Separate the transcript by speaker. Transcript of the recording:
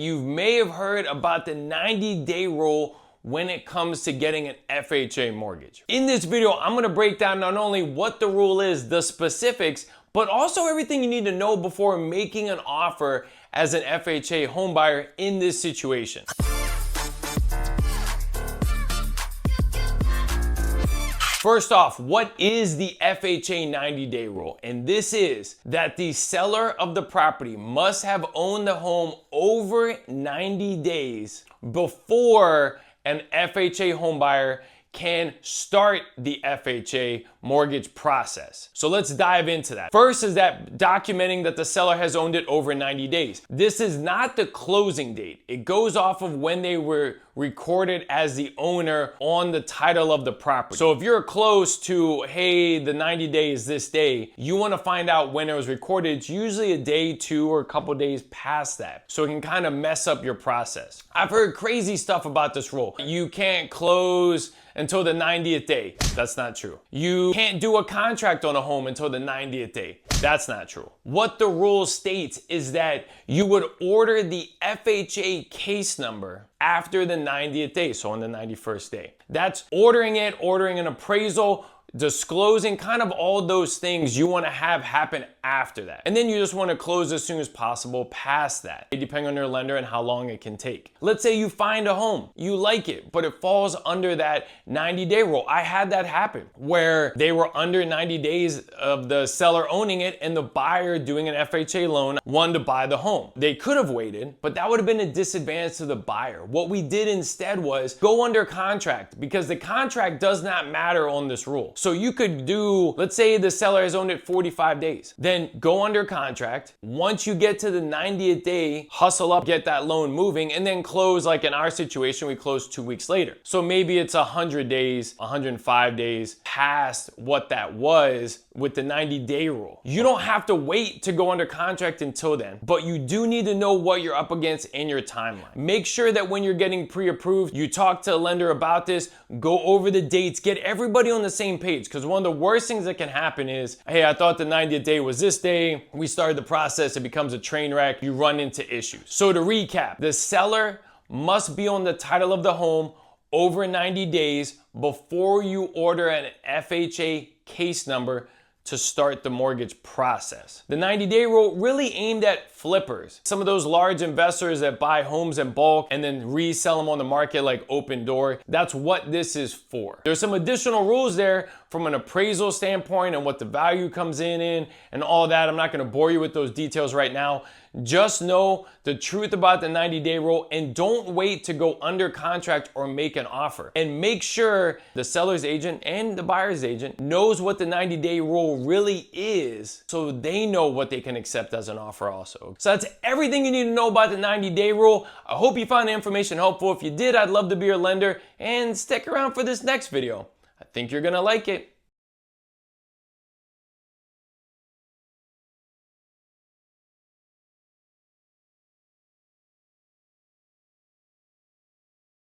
Speaker 1: You may have heard about the 90-day rule when it comes to getting an FHA mortgage. In this video, I'm gonna break down not only what the rule is, the specifics, but also everything you need to know before making an offer as an FHA homebuyer in this situation. First off, what is the FHA 90-day rule? And this is that the seller of the property must have owned the home over 90 days before an FHA homebuyer can start the FHA mortgage process. So let's dive into that. First is that documenting that the seller has owned it over 90 days. This is not the closing date. It goes off of when they were recorded as the owner on the title of the property. So if you're close to, hey, the 90 days this day, you want to find out when it was recorded. It's usually a day, two, or a couple days past that. So it can kind of mess up your process. I've heard crazy stuff about this rule. You can't close until the 90th day. That's not true. You can't do a contract on a home until the 90th day. That's not true. What the rule states is that you would order the FHA case number after the 90th day, so on the 91st day. That's ordering it, ordering an appraisal, disclosing kind of all those things you want to have happen after that. And then you just want to close as soon as possible past that, depending on your lender and how long it can take. Let's say you find a home, you like it, but it falls under that 90-day rule. I had that happen where they were under 90 days of the seller owning it and the buyer doing an FHA loan wanted to buy the home. They could have waited, but that would have been a disadvantage to the buyer. What we did instead was go under contract, because the contract does not matter on this rule. So you could do, let's say the seller has owned it 45 days. Then go under contract. Once you get to the 90th day, hustle up, get that loan moving, and then close. Like in our situation, we closed 2 weeks later. So maybe it's 100 days, 105 days past what that was with the 90-day rule. You don't have to wait to go under contract until then, but you do need to know what you're up against in your timeline. Make sure that when you're getting pre-approved, you talk to a lender about this, go over the dates, get everybody on the same page. Because one of the worst things that can happen is, hey, I thought the 90th day was this day. We started the process. It becomes a train wreck. You run into issues. So to recap, the seller must be on the title of the home over 90 days before you order an FHA case number to start the mortgage process. The 90-day rule really aimed at flippers. Some of those large investors that buy homes in bulk and then resell them on the market like Open Door. That's what this is for. There's some additional rules there from an appraisal standpoint and what the value comes in and all that. I'm not gonna bore you with those details right now. Just know the truth about the 90-day rule and don't wait to go under contract or make an offer. And make sure the seller's agent and the buyer's agent knows what the 90-day rule really is so they know what they can accept as an offer also. So that's everything you need to know about the 90-day rule. I hope you found the information helpful. If you did, I'd love to be your lender, and stick around for this next video. I think you're gonna like it.